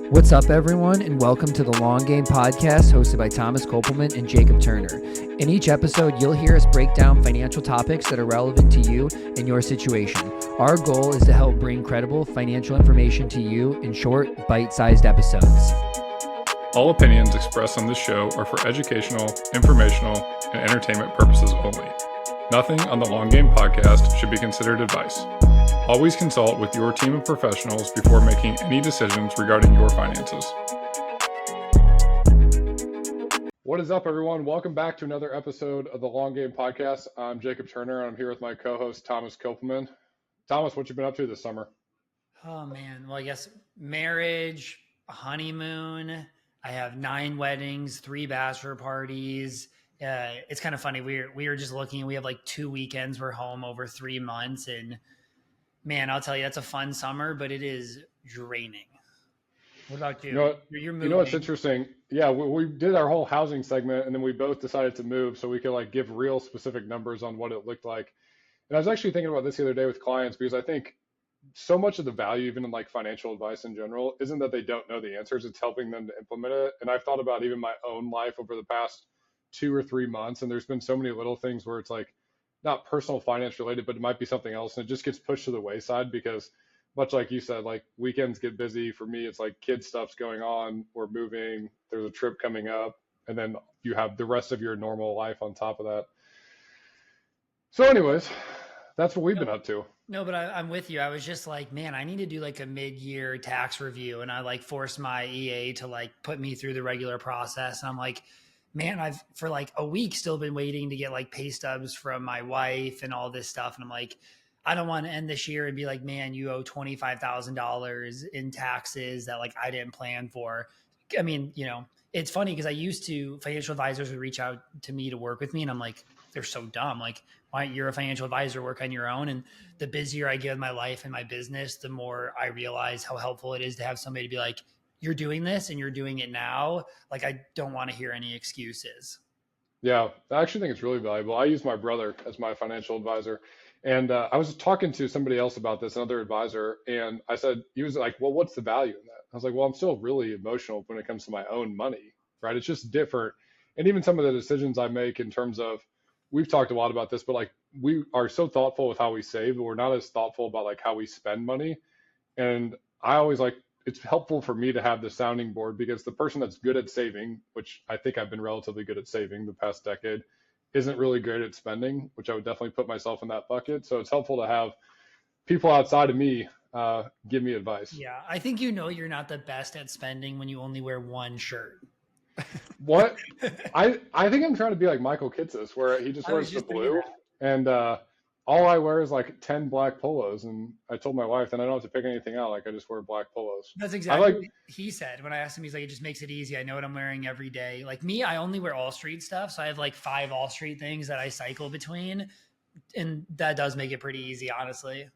What's up, everyone, and welcome to the Long Game Podcast hosted by Thomas Kopelman and Jacob Turner. In each episode, you'll hear us break down financial topics that are relevant to you and your situation. Our goal is to help bring credible financial information to you in short, bite-sized episodes. All opinions expressed on this show are for educational, informational, and entertainment purposes only. Nothing on the Long Game Podcast should be considered advice. Always consult with your team of professionals before making any decisions regarding your finances. What is up, everyone? Welcome back to another episode of the Long Game Podcast. I'm Jacob Turner, and I'm here with my co-host, Thomas Kopelman. Thomas, what you been up to this summer? Oh, man. Well, I guess marriage, honeymoon. I have 9 weddings, 3 bachelor parties. It's kind of funny. We were just looking. We have like 2 weekends. We're home over 3 months, and man, I'll tell you, that's a fun summer, but it is draining. What about you? You're moving. You know what's interesting? Yeah, we did our whole housing segment, and then we both decided to move so we could like give real specific numbers on what it looked like. And I was actually thinking about this the other day with clients because I think so much of the value, even in like financial advice in general, isn't that they don't know the answers. It's helping them to implement it. And I've thought about even my own life over the past 2 or 3 months, and there's been so many little things where it's like, not personal finance related, but it might be something else. And it just gets pushed to the wayside because much like you said, like weekends get busy. For me, it's like kid stuff's going on. We're moving. There's a trip coming up. And then you have the rest of your normal life on top of that. So anyways, that's what we've been up to. No, but I'm with you. I was just like, man, I need to do like a mid-year tax review. And I like forced my EA to like put me through the regular process. And I'm like, man, I've for like a week still been waiting to get like pay stubs from my wife and all this stuff. And I'm like, I don't want to end this year and be like, man, you owe $25,000 in taxes that like I didn't plan for. I mean, you know, it's funny because financial advisors would reach out to me to work with me. And I'm like, they're so dumb. Like, why you're a financial advisor, work on your own. And the busier I get in my life and my business, the more I realize how helpful it is to have somebody to be like, you're doing this and you're doing it now. Like, I don't want to hear any excuses. Yeah, I actually think it's really valuable. I use my brother as my financial advisor. And I was talking to somebody else about this, another advisor. And I said, he was like, well, what's the value in that? I was like, well, I'm still really emotional when it comes to my own money, right? It's just different. And even some of the decisions I make in terms of, we've talked a lot about this, but like we are so thoughtful with how we save, but we're not as thoughtful about like how we spend money. And I always like, it's helpful for me to have the sounding board because the person that's good at saving, which I think I've been relatively good at saving the past decade, isn't really great at spending, which I would definitely put myself in that bucket. So it's helpful to have people outside of me give me advice. Yeah, I think you're not the best at spending when you only wear one shirt. What? I think I'm trying to be like Michael Kitces, where he just wears the blue, and all I wear is like 10 black polos. And I told my wife, then I don't have to pick anything out. Like I just wear black polos. That's exactly what he said when I asked him. He's like, it just makes it easy. I know what I'm wearing every day. Like me, I only wear All Street stuff. So I have like 5 All Street things that I cycle between. And that does make it pretty easy, honestly.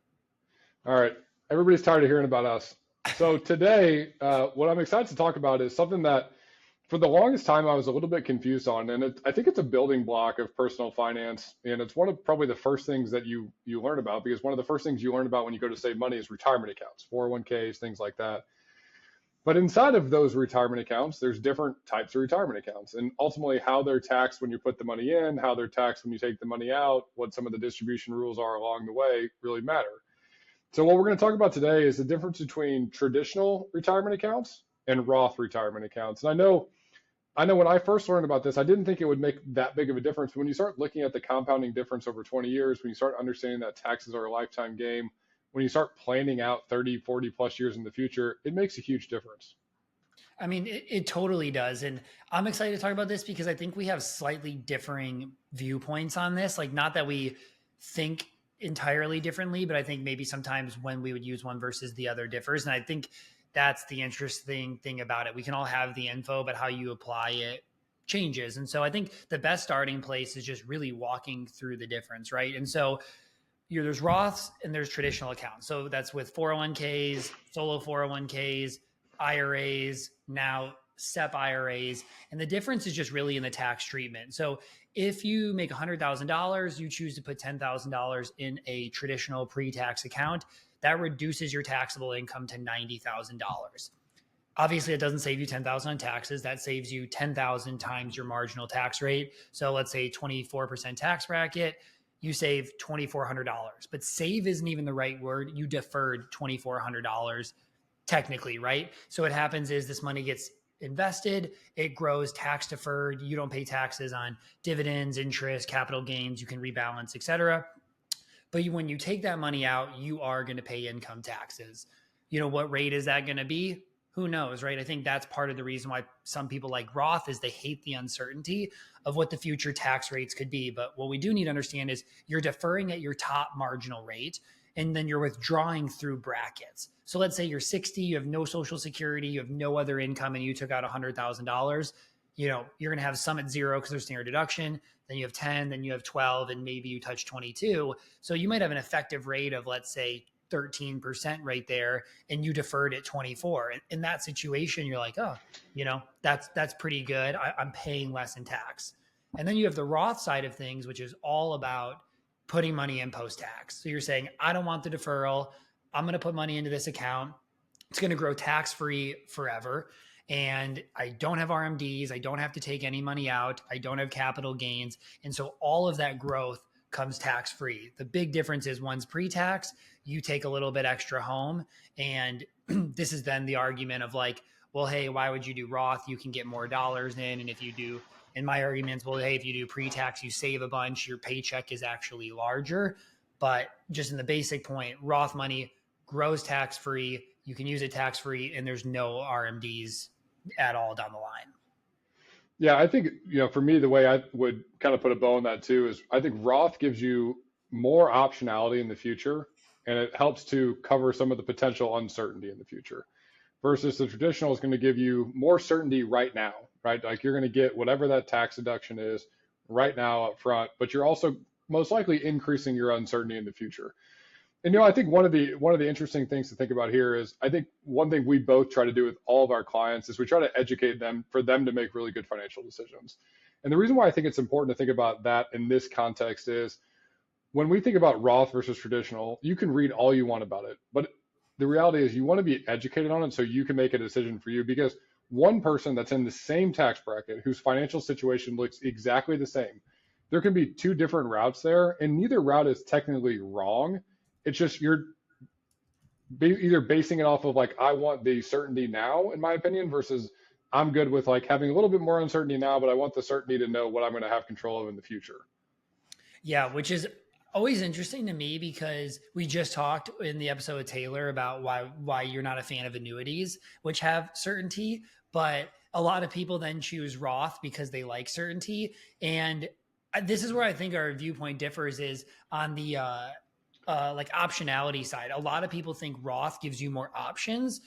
All right. Everybody's tired of hearing about us. So today, what I'm excited to talk about is something that for the longest time, I was a little bit confused on, and I think it's a building block of personal finance, and it's one of probably the first things that you learn about, because one of the first things you learn about when you go to save money is retirement accounts, 401ks, things like that. But inside of those retirement accounts, there's different types of retirement accounts, and ultimately how they're taxed when you put the money in, how they're taxed when you take the money out, what some of the distribution rules are along the way really matter. So what we're going to talk about today is the difference between traditional retirement accounts and Roth retirement accounts. And I know when I first learned about this, I didn't think it would make that big of a difference. But when you start looking at the compounding difference over 20 years, when you start understanding that taxes are a lifetime game, when you start planning out 30, 40 plus years in the future, it makes a huge difference. I mean, it totally does. And I'm excited to talk about this because I think we have slightly differing viewpoints on this. Like, not that we think entirely differently, but I think maybe sometimes when we would use one versus the other differs. And I think that's the interesting thing about it. We can all have the info, but how you apply it changes. And so I think the best starting place is just really walking through the difference, right? And so there's Roths and there's traditional accounts. So that's with 401ks, solo 401ks, IRAs, now SEP IRAs. And the difference is just really in the tax treatment. So if you make $100,000, you choose to put $10,000 in a traditional pre-tax account, that reduces your taxable income to $90,000. Obviously, it doesn't save you 10,000 on taxes. That saves you 10,000 times your marginal tax rate. So let's say 24% tax bracket, you save $2,400. But save isn't even the right word. You deferred $2,400 technically, right? So what happens is this money gets invested, it grows tax deferred. You don't pay taxes on dividends, interest, capital gains. You can rebalance, etc. But when you take that money out, you are going to pay income taxes. What rate is that going to be? Who knows, right? I think that's part of the reason why some people like Roth is they hate the uncertainty of what the future tax rates could be. But what we do need to understand is you're deferring at your top marginal rate, and then you're withdrawing through brackets. So let's say you're 60, you have no Social Security, you have no other income, and you took out $100,000. You're going to have some at zero because there's standard deduction. Then you have 10, then you have 12, and maybe you touch 22. So you might have an effective rate of, let's say, 13% right there, and you deferred at 24. In that situation, you're like, oh, that's pretty good. I'm paying less in tax. And then you have the Roth side of things, which is all about putting money in post-tax. So you're saying, I don't want the deferral. I'm going to put money into this account. It's going to grow tax-free forever. And I don't have RMDs. I don't have to take any money out. I don't have capital gains. And so all of that growth comes tax-free. The big difference is one's pre-tax, you take a little bit extra home. And this is then the argument of like, well, hey, why would you do Roth? You can get more dollars in. And if you do, in my arguments, well, hey, if you do pre-tax, you save a bunch, your paycheck is actually larger. But just in the basic point, Roth money grows tax-free. You can use it tax-free, and there's no RMDs at all down the line. Yeah, I think, for me, the way I would kind of put a bow on that too is I think Roth gives you more optionality in the future, and it helps to cover some of the potential uncertainty in the future versus the traditional is going to give you more certainty right now, right? Like you're going to get whatever that tax deduction is right now up front, but you're also most likely increasing your uncertainty in the future. And I think one of the interesting things to think about here is I think one thing we both try to do with all of our clients is we try to educate them for them to make really good financial decisions. And the reason why I think it's important to think about that in this context is when we think about Roth versus traditional, you can read all you want about it, but the reality is you want to be educated on it so you can make a decision for you, because one person that's in the same tax bracket whose financial situation looks exactly the same, there can be two different routes there, and neither route is technically wrong. It's just you're either basing it off of like, I want the certainty now, in my opinion, versus I'm good with like having a little bit more uncertainty now, but I want the certainty to know what I'm going to have control of in the future. Yeah, which is always interesting to me because we just talked in the episode with Taylor about why you're not a fan of annuities, which have certainty, but a lot of people then choose Roth because they like certainty. And this is where I think our viewpoint differs is on the like optionality side. A lot of people think Roth gives you more options,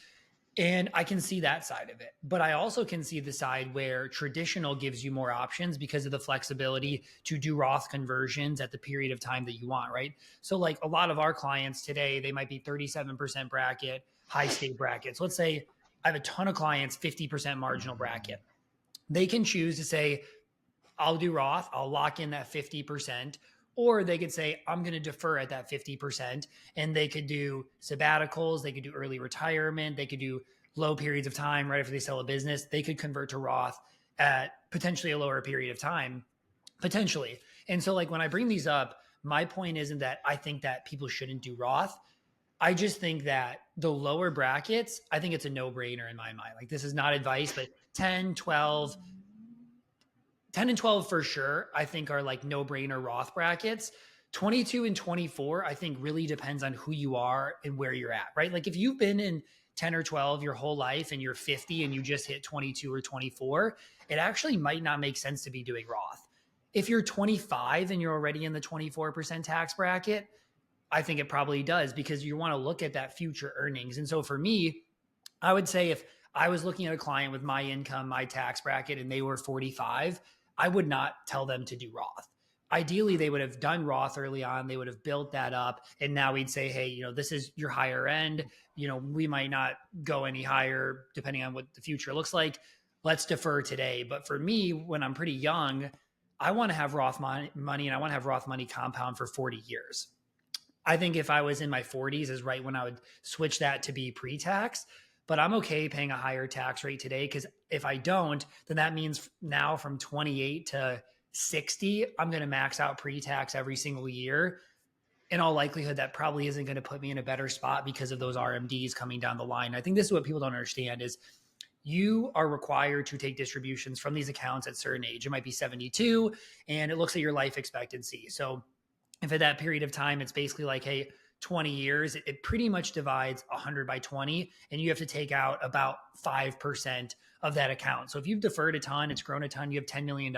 and I can see that side of it. But I also can see the side where traditional gives you more options because of the flexibility to do Roth conversions at the period of time that you want, right? So like a lot of our clients today, they might be 37% bracket, high state brackets. Let's say I have a ton of clients, 50% marginal bracket. They can choose to say, I'll do Roth, I'll lock in that 50%. Or they could say, I'm going to defer at that 50%. And they could do sabbaticals. They could do early retirement. They could do low periods of time right after they sell a business. They could convert to Roth at potentially a lower period of time, potentially. And so like when I bring these up, my point isn't that I think that people shouldn't do Roth. I just think that the lower brackets, I think it's a no-brainer in my mind. Like this is not advice, but 10, 12, 10 and 12 for sure, I think are like no-brainer Roth brackets. 22 and 24, I think really depends on who you are and where you're at, right? Like if you've been in 10 or 12 your whole life and you're 50 and you just hit 22 or 24, it actually might not make sense to be doing Roth. If you're 25 and you're already in the 24% tax bracket, I think it probably does because you want to look at that future earnings. And so for me, I would say if I was looking at a client with my income, my tax bracket, and they were 45, I would not tell them to do Roth. Ideally, they would have done Roth early on. They would have built that up. And now we'd say, hey, this is your higher end. We might not go any higher depending on what the future looks like. Let's defer today. But for me, when I'm pretty young, I want to have Roth money and I want to have Roth money compound for 40 years. I think if I was in my 40s is right when I would switch that to be pre-tax. but I'm okay paying a higher tax rate today, because if I don't, then that means now from 28 to 60, I'm going to max out pre-tax every single year. In all likelihood, that probably isn't going to put me in a better spot because of those RMDs coming down the line. I think this is what people don't understand is you are required to take distributions from these accounts at a certain age. It might be 72, and it looks at your life expectancy. So if at that period of time, it's basically like, hey, 20 years, it pretty much divides 100 by 20, and you have to take out about 5% of that account. So if you've deferred a ton, it's grown a ton, you have $10 million,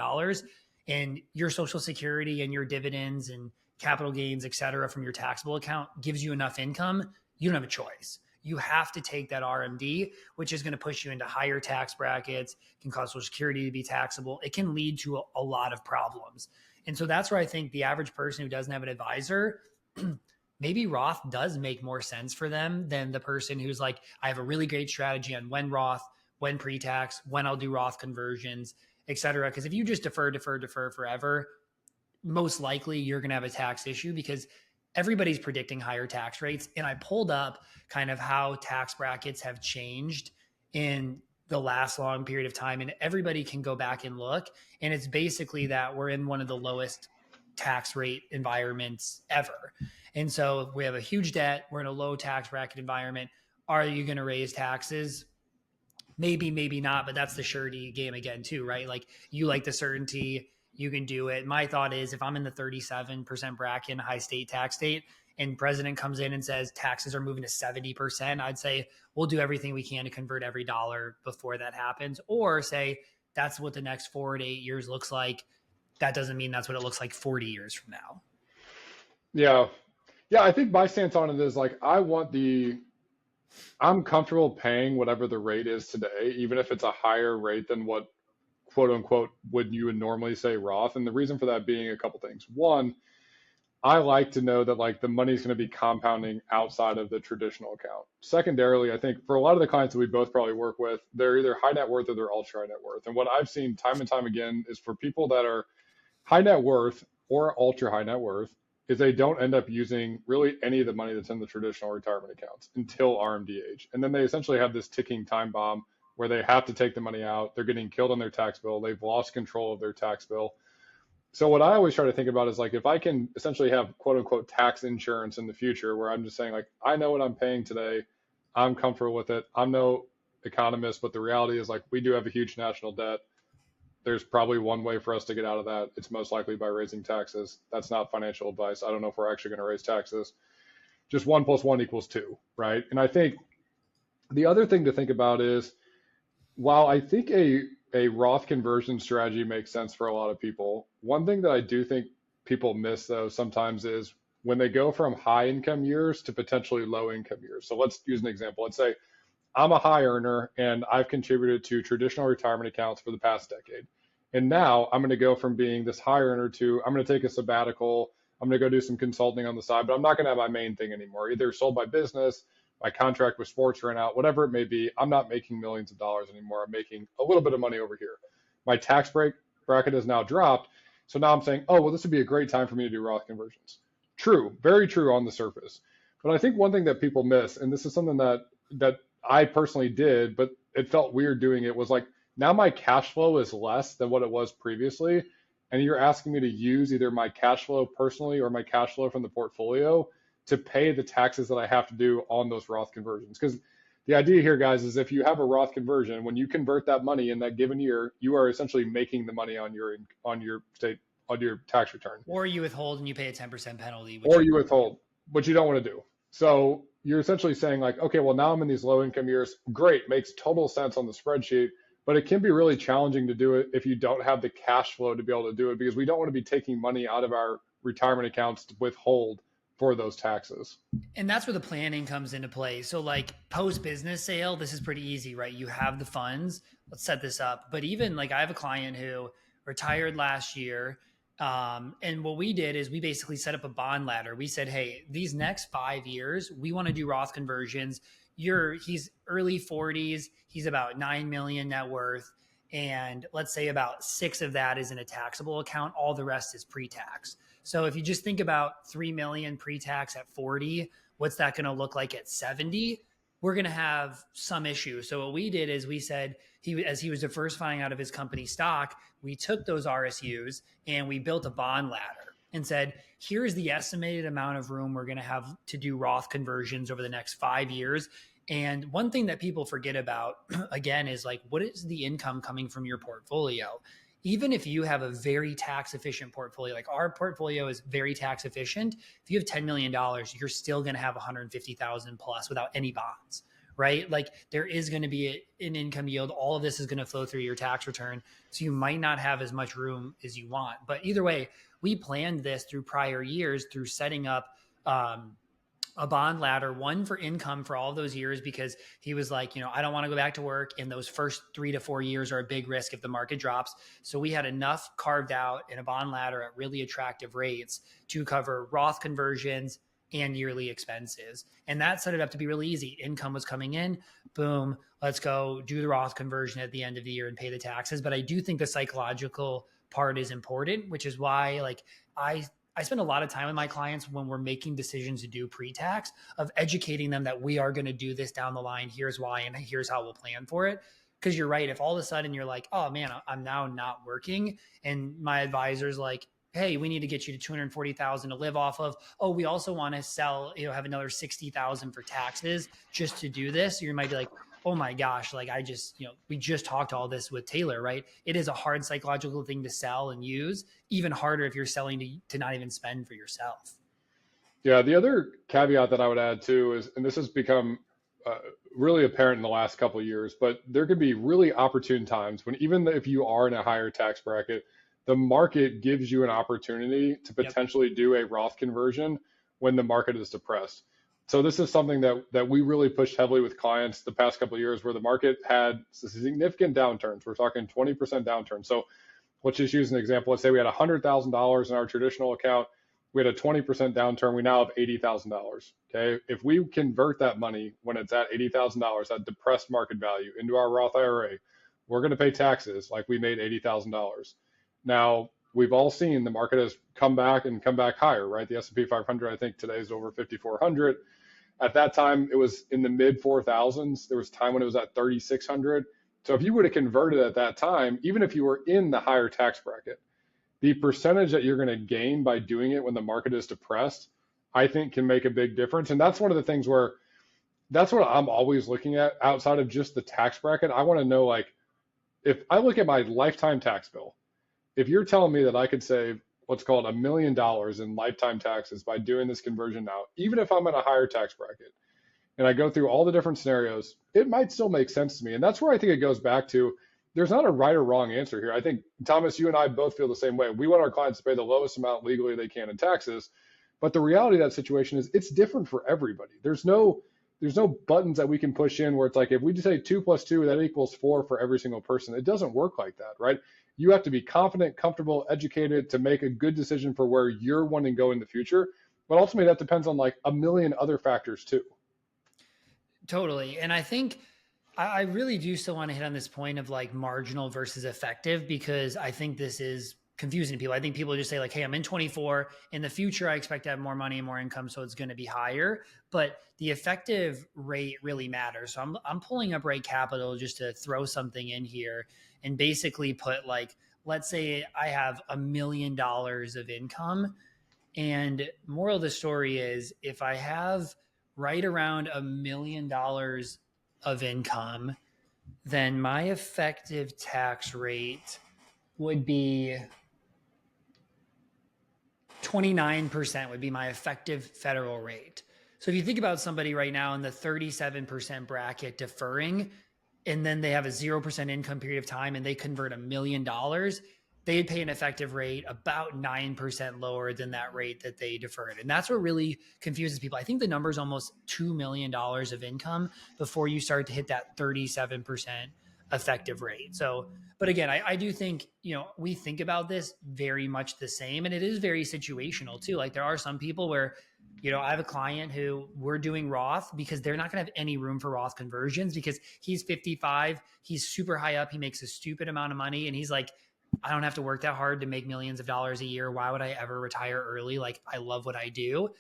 and your Social Security and your dividends and capital gains, et cetera, from your taxable account gives you enough income, you don't have a choice. You have to take that RMD, which is going to push you into higher tax brackets, can cause Social Security to be taxable. It can lead to a lot of problems. And so that's where I think the average person who doesn't have an advisor, maybe Roth does make more sense for them than the person who's like, I have a really great strategy on when Roth, when pre-tax, when I'll do Roth conversions, et cetera. Because if you just defer forever, most likely you're going to have a tax issue, because everybody's predicting higher tax rates. And I pulled up kind of how tax brackets have changed in the last long period of time, and everybody can go back and look. And it's basically that we're in one of the lowest tax rate environments ever. And so we have a huge debt. We're in a low tax bracket environment. Are you going to raise taxes? Maybe, maybe not, but that's the surety game again too, right? Like, you like the certainty, you can do it. My thought is, if I'm in the 37% bracket in a high state tax state, and president comes in and says taxes are moving to 70%, I'd say we'll do everything we can to convert every dollar before that happens. Or say that's what the next 4 to 8 years looks like. That doesn't mean that's what it looks like 40 years from now. Yeah. Yeah. I think my stance on it is like, I'm comfortable paying whatever the rate is today, even if it's a higher rate than what quote unquote would you would normally say Roth. And the reason for that being a couple things. One, I like to know that like the money's going to be compounding outside of the traditional account. Secondarily, I think for a lot of the clients that we both probably work with, they're either high net worth or they're ultra high net worth. And what I've seen time and time again is for people that are high net worth or ultra high net worth, is they don't end up using really any of the money that's in the traditional retirement accounts until RMD age. And then they essentially have this ticking time bomb where they have to take the money out. They're getting killed on their tax bill. They've lost control of their tax bill. So what I always try to think about is like, if I can essentially have quote unquote tax insurance in the future, where I'm just saying like, I know what I'm paying today, I'm comfortable with it. I'm no economist, but the reality is like, we do have a huge national debt. There's probably one way for us to get out of that. It's most likely by raising taxes. That's not financial advice. I don't know if we're actually going to raise taxes. Just 1 + 1 = 2, right? And I think the other thing to think about is, while I think a Roth conversion strategy makes sense for a lot of people, one thing that I do think people miss though sometimes is when they go from high income years to potentially low income years. So let's use an example. Let's say I'm a high earner and I've contributed to traditional retirement accounts for the past decade. And now I'm going to go from being this high earner to I'm going to take a sabbatical. I'm going to go do some consulting on the side, but I'm not going to have my main thing anymore. Either sold my business, my contract with sports ran out, whatever it may be. I'm not making millions of dollars anymore. I'm making a little bit of money over here. My tax bracket has now dropped. So now I'm saying, oh, well, this would be a great time for me to do Roth conversions. True, very true on the surface. But I think one thing that people miss, and this is something that I personally did, but it felt weird doing it, was like, now my cash flow is less than what it was previously. And you're asking me to use either my cash flow personally or my cash flow from the portfolio to pay the taxes that I have to do on those Roth conversions. Because the idea here, guys, is if you have a Roth conversion, when you convert that money in that given year, you are essentially making the money on your tax return. Or you withhold and you pay a 10% penalty. Or you withhold, which you don't want to do. So you're essentially saying like, okay, well, now I'm in these low income years. Great, makes total sense on the spreadsheet. But it can be really challenging to do it if you don't have the cash flow to be able to do it, because we don't want to be taking money out of our retirement accounts to withhold for those taxes. And that's where the planning comes into play. So like post business sale, this is pretty easy, right? You have the funds, let's set this up. But even like I have a client who retired last year. And what we did is we basically set up a bond ladder. We said, hey, these next 5 years, we want to do Roth conversions. He's early 40s. He's about 9 million net worth. And let's say about 6 of that is in a taxable account. All the rest is pre-tax. So if you just think about 3 million pre-tax at 40, what's that going to look like at 70? we're going to have some issue. So what we did is we said, as he was diversifying out of his company stock, we took those RSUs and we built a bond ladder and said, here's the estimated amount of room we're going to have to do Roth conversions over the next 5 years. And one thing that people forget about, again, is like, what is the income coming from your portfolio? Even if you have a very tax efficient portfolio, like our portfolio is very tax efficient. If you have $10 million, you're still going to have 150,000 plus without any bonds, right? Like there is going to be an income yield. All of this is going to flow through your tax return. So you might not have as much room as you want. But either way, we planned this through prior years through setting up a bond ladder, one for income for all those years, because he was like, I don't want to go back to work. And those first 3 to 4 years are a big risk if the market drops. So we had enough carved out in a bond ladder at really attractive rates to cover Roth conversions and yearly expenses. And that set it up to be really easy. Income was coming in, boom, let's go do the Roth conversion at the end of the year and pay the taxes. But I do think the psychological part is important, which is why like I spend a lot of time with my clients when we're making decisions to do pre-tax of educating them that we are going to do this down the line. Here's why, and here's how we'll plan for it. Because you're right. If all of a sudden you're like, oh man, I'm now not working, and my advisor's like, hey, we need to get you to 240,000 to live off of. Oh, we also want to sell, have another 60,000 for taxes just to do this. So you might be like, oh my gosh, like I just, we just talked all this with Taylor, right? It is a hard psychological thing to sell and use, even harder if you're selling to not even spend for yourself. Yeah, the other caveat that I would add too is, and this has become really apparent in the last couple of years, but there could be really opportune times when even if you are in a higher tax bracket, the market gives you an opportunity to potentially do a Roth conversion when the market is depressed. So this is something that we really pushed heavily with clients the past couple of years, where the market had significant downturns. We're talking 20% downturn. So let's just use an example. Let's say we had $100,000 in our traditional account. We had a 20% downturn. We now have $80,000. Okay. If we convert that money when it's at $80,000, that depressed market value, into our Roth IRA, we're going to pay taxes like we made $80,000. Now, we've all seen the market has come back higher, right? The S&P 500, I think today is over 5,400. At that time, it was in the mid 4,000s. There was time when it was at 3,600. So if you would have converted at that time, even if you were in the higher tax bracket, the percentage that you're going to gain by doing it when the market is depressed, I think can make a big difference. And that's one of the things where that's what I'm always looking at outside of just the tax bracket. I want to know, like, if I look at my lifetime tax bill, if you're telling me that I could save what's called $1 million in lifetime taxes by doing this conversion now, even if I'm in a higher tax bracket, and I go through all the different scenarios, it might still make sense to me. And that's where I think it goes back to, there's not a right or wrong answer here. I think, Thomas, you and I both feel the same way. We want our clients to pay the lowest amount legally they can in taxes. But the reality of that situation is it's different for everybody. There's no buttons that we can push in where it's like, if we just say 2 + 2, that equals 4 for every single person. It doesn't work like that, right? You have to be confident, comfortable, educated to make a good decision for where you're wanting to go in the future. But ultimately, that depends on like a million other factors too. Totally. And I think I really do still want to hit on this point of like marginal versus effective, because I think this is confusing to people. I think people just say like, hey, I'm in 24. In the future, I expect to have more money and more income, so it's going to be higher. But the effective rate really matters. So I'm pulling up Rate Capital just to throw something in here and basically put like, let's say I have $1 million of income. And moral of the story is, if I have right around $1 million of income, then my effective tax rate would be 29% would be my effective federal rate. So if you think about somebody right now in the 37% bracket deferring, and then they have a 0% income period of time and they convert $1 million, they'd pay an effective rate about 9% lower than that rate that they deferred. And that's what really confuses people. I think the number is almost $2 million of income before you start to hit that 37% effective rate. So, but again, I do think, we think about this very much the same, and it is very situational too. Like there are some people where, I have a client who we're doing Roth because they're not going to have any room for Roth conversions because he's 55, he's super high up, he makes a stupid amount of money, and he's like, I don't have to work that hard to make millions of dollars a year. Why would I ever retire early? Like, I love what I do.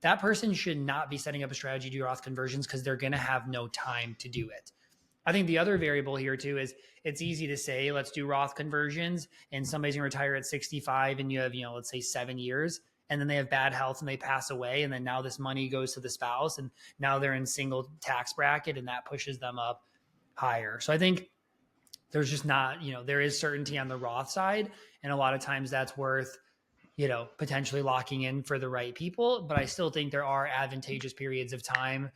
that person should not be setting up a strategy to do Roth conversions because they're going to have no time to do it. I think the other variable here too is it's easy to say, let's do Roth conversions and somebody's going to retire at 65 and you have, let's say 7 years, and then they have bad health and they pass away. And then now this money goes to the spouse and now they're in single tax bracket and that pushes them up higher. So I think there's just not, there is certainty on the Roth side. And a lot of times that's worth, potentially locking in for the right people. But I still think there are advantageous periods of time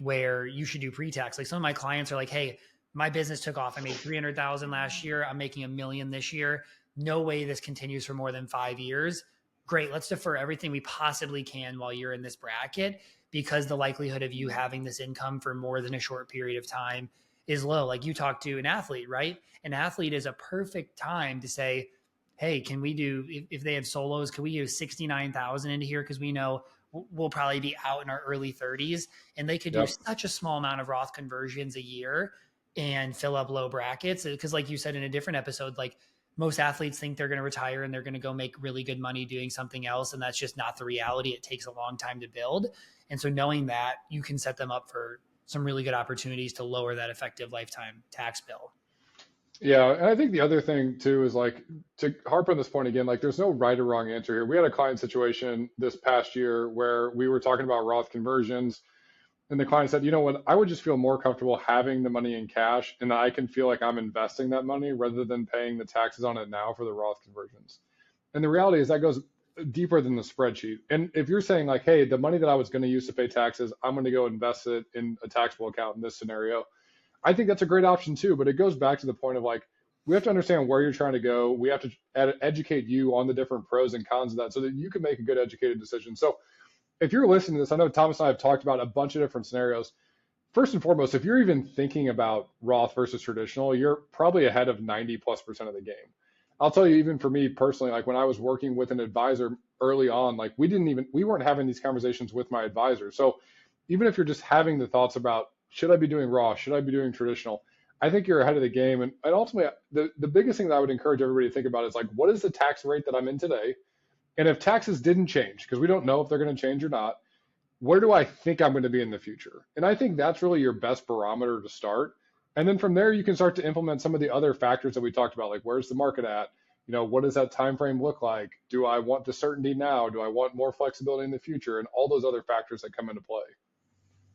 where you should do pre-tax. Like some of my clients are like, hey, my business took off. I made 300,000 last year. I'm making $1 million this year. No way this continues for more than 5 years. Great. Let's defer everything we possibly can while you're in this bracket, because the likelihood of you having this income for more than a short period of time is low. Like you talked to an athlete, right? An athlete is a perfect time to say, hey, can we do, if they have solos, can we do 69,000 into here? Because we know we'll probably be out in our early 30s, and they could do such a small amount of Roth conversions a year and fill up low brackets. Because like you said in a different episode, like most athletes think they're going to retire and they're going to go make really good money doing something else. And that's just not the reality. It takes a long time to build. And so knowing that, you can set them up for some really good opportunities to lower that effective lifetime tax bill. Yeah. And I think the other thing too is like, to harp on this point again, like there's no right or wrong answer here. We had a client situation this past year where we were talking about Roth conversions, and the client said, what, I would just feel more comfortable having the money in cash and I can feel like I'm investing that money rather than paying the taxes on it now for the Roth conversions. And the reality is that goes deeper than the spreadsheet. And if you're saying like, hey, the money that I was going to use to pay taxes, I'm going to go invest it in a taxable account in this scenario, I think that's a great option too. But it goes back to the point of like, we have to understand where you're trying to go. We have to educate you on the different pros and cons of that so that you can make a good educated decision. So if you're listening to this, I know Thomas and I have talked about a bunch of different scenarios. First and foremost, if you're even thinking about Roth versus traditional, you're probably ahead of 90+% of the game. I'll tell you, even for me personally, like when I was working with an advisor early on, like we weren't having these conversations with my advisor. So even if you're just having the thoughts about, should I be doing Roth? Should I be doing traditional? I think you're ahead of the game. And ultimately, the biggest thing that I would encourage everybody to think about is like, what is the tax rate that I'm in today? And if taxes didn't change, because we don't know if they're going to change or not, where do I think I'm going to be in the future? And I think that's really your best barometer to start. And then from there, you can start to implement some of the other factors that we talked about, like where's the market at? What does that time frame look like? Do I want the certainty now? Do I want more flexibility in the future? And all those other factors that come into play.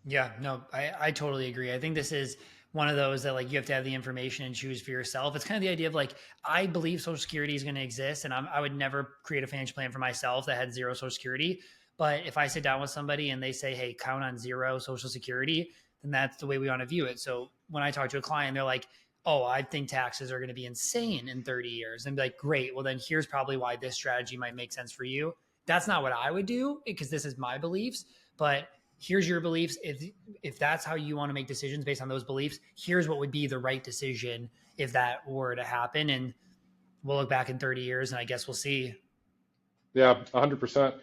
Yeah, no, I totally agree. I think this is one of those that like you have to have the information and choose for yourself. It's kind of the idea of like, I believe Social Security is going to exist, and I would never create a financial plan for myself that had zero Social Security. But if I sit down with somebody and they say, hey, count on zero Social Security, then that's the way we want to view it. So when I talk to a client, they're like, oh, I think taxes are going to be insane in 30 years. And be like, great, well then here's probably why this strategy might make sense for you. That's not what I would do because this is my beliefs, but here's your beliefs. If that's how you want to make decisions based on those beliefs, here's what would be the right decision if that were to happen. And we'll look back in 30 years and I guess we'll see. Yeah, 100%.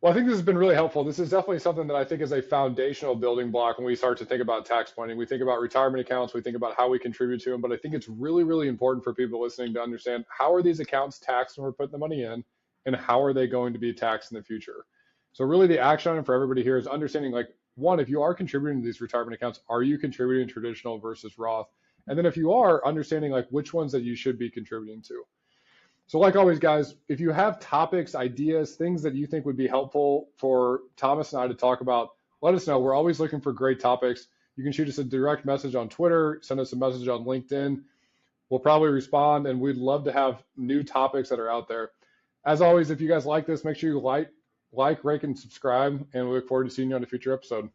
Well, I think this has been really helpful. This is definitely something that I think is a foundational building block when we start to think about tax planning. We think about retirement accounts, we think about how we contribute to them, but I think it's really, really important for people listening to understand how are these accounts taxed when we're putting the money in, and how are they going to be taxed in the future. So really the action item for everybody here is understanding, like, one, if you are contributing to these retirement accounts, are you contributing traditional versus Roth? And then if you are, understanding like which ones that you should be contributing to. So like always, guys, if you have topics, ideas, things that you think would be helpful for Thomas and I to talk about, let us know. We're always looking for great topics. You can shoot us a direct message on Twitter, send us a message on LinkedIn. We'll probably respond, and we'd love to have new topics that are out there. As always, if you guys like this, make sure you like, rate, and subscribe, and we look forward to seeing you on a future episode.